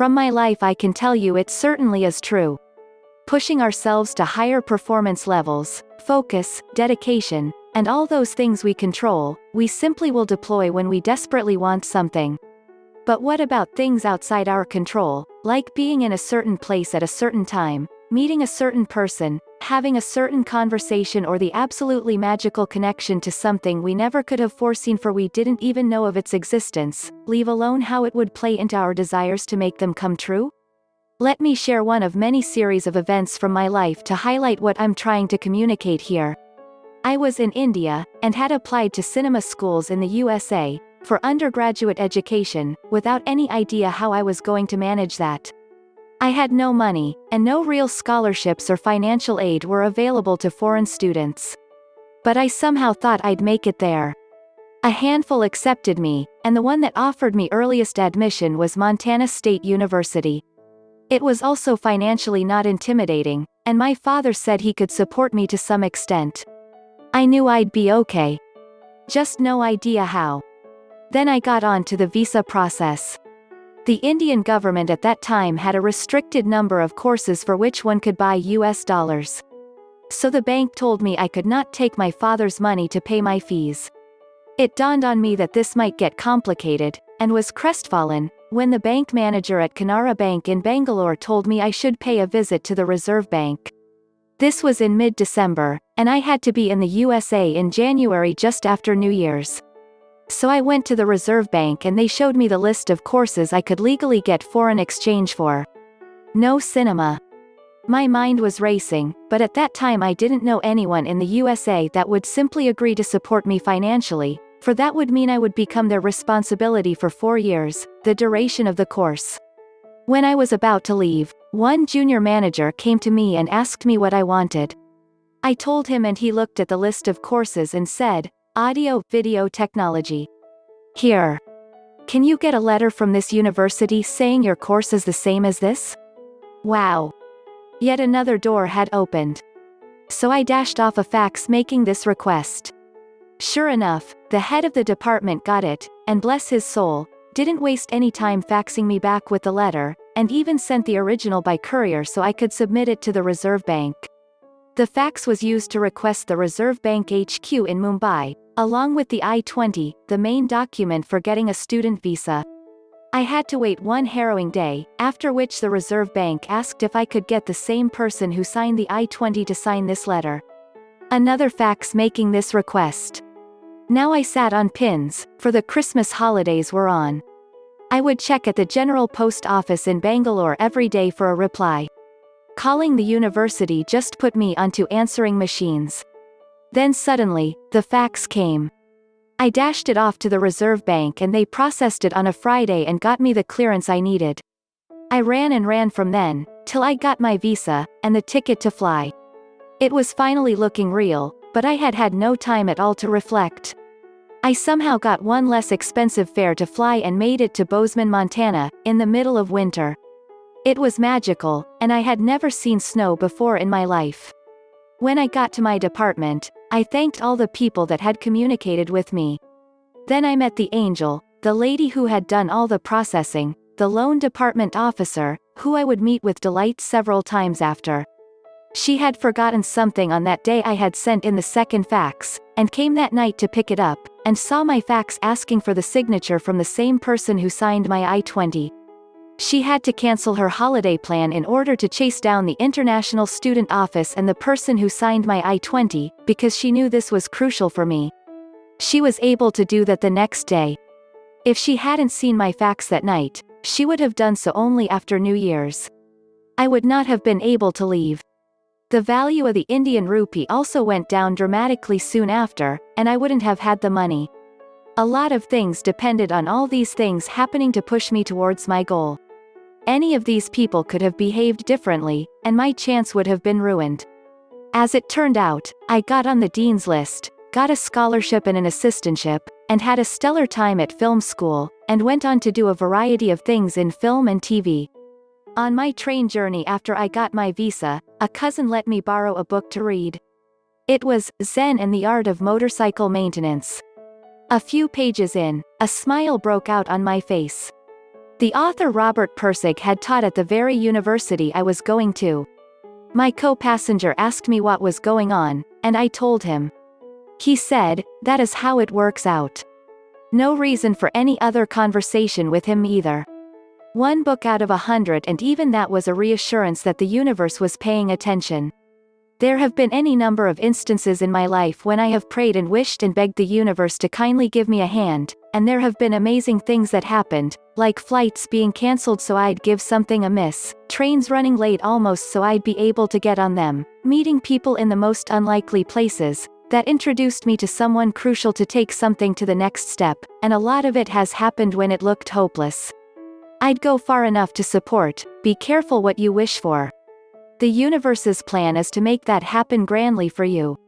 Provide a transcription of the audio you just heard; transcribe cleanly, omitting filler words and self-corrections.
from my life I can tell you it certainly is true. Pushing ourselves to higher performance levels, focus, dedication, and all those things we control, we simply will deploy when we desperately want something. But what about things outside our control, like being in a certain place at a certain time, meeting a certain person, having a certain conversation, or the absolutely magical connection to something we never could have foreseen, for we didn't even know of its existence, leave alone how it would play into our desires to make them come true? Let me share one of many series of events from my life to highlight what I'm trying to communicate here. I was in India, and had applied to cinema schools in the USA, for undergraduate education, without any idea how I was going to manage that. I had no money, and no real scholarships or financial aid were available to foreign students. But I somehow thought I'd make it there. A handful accepted me, and the one that offered me earliest admission was Montana State University. It was also financially not intimidating, and my father said he could support me to some extent. I knew I'd be okay. Just no idea how. Then I got on to the visa process. The Indian government at that time had a restricted number of courses for which one could buy US dollars. So the bank told me I could not take my father's money to pay my fees. It dawned on me that this might get complicated, and was crestfallen, when the bank manager at Canara Bank in Bangalore told me I should pay a visit to the Reserve Bank. This was in mid-December, and I had to be in the USA in January just after New Year's. So I went to the Reserve Bank and they showed me the list of courses I could legally get foreign exchange for. No cinema. My mind was racing, but at that time I didn't know anyone in the USA that would simply agree to support me financially, for that would mean I would become their responsibility for 4 years, the duration of the course. When I was about to leave, one junior manager came to me and asked me what I wanted. I told him and he looked at the list of courses and said, "Audio-video technology." "Here. Can you get a letter from this university saying your course is the same as this?" Wow. Yet another door had opened. So I dashed off a fax making this request. Sure enough, the head of the department got it, and bless his soul, didn't waste any time faxing me back with the letter, and even sent the original by courier so I could submit it to the Reserve Bank. The fax was used to request the Reserve Bank HQ in Mumbai, along with the I-20, the main document for getting a student visa. I had to wait one harrowing day, after which the Reserve Bank asked if I could get the same person who signed the I-20 to sign this letter. Another fax making this request. Now I sat on pins, for the Christmas holidays were on. I would check at the General Post Office in Bangalore every day for a reply. Calling the university just put me onto answering machines. Then suddenly, the fax came. I dashed it off to the Reserve Bank and they processed it on a Friday and got me the clearance I needed. I ran and ran from then, till I got my visa, and the ticket to fly. It was finally looking real, but I had had no time at all to reflect. I somehow got one less expensive fare to fly and made it to Bozeman, Montana, in the middle of winter. It was magical, and I had never seen snow before in my life. When I got to my department, I thanked all the people that had communicated with me. Then I met the angel, the lady who had done all the processing, the loan department officer, who I would meet with delight several times after. She had forgotten something on that day I had sent in the second fax, and came that night to pick it up, and saw my fax asking for the signature from the same person who signed my I-20. She had to cancel her holiday plan in order to chase down the International Student Office and the person who signed my I-20, because she knew this was crucial for me. She was able to do that the next day. If she hadn't seen my fax that night, she would have done so only after New Year's. I would not have been able to leave. The value of the Indian rupee also went down dramatically soon after, and I wouldn't have had the money. A lot of things depended on all these things happening to push me towards my goal. Any of these people could have behaved differently, and my chance would have been ruined. As it turned out, I got on the dean's list, got a scholarship and an assistantship, and had a stellar time at film school, and went on to do a variety of things in film and TV. On my train journey after I got my visa, a cousin let me borrow a book to read. It was Zen and the Art of Motorcycle Maintenance. A few pages in, a smile broke out on my face. The author Robert Pirsig had taught at the very university I was going to. My co-passenger asked me what was going on, and I told him. He said, "That is how it works out." No reason for any other conversation with him either. One book out of 100, and even that was a reassurance that the universe was paying attention. There have been any number of instances in my life when I have prayed and wished and begged the universe to kindly give me a hand, and there have been amazing things that happened, like flights being cancelled so I'd give something a miss, trains running late almost so I'd be able to get on them, meeting people in the most unlikely places, that introduced me to someone crucial to take something to the next step, and a lot of it has happened when it looked hopeless. I'd go far enough to support, be careful what you wish for. The universe's plan is to make that happen grandly for you.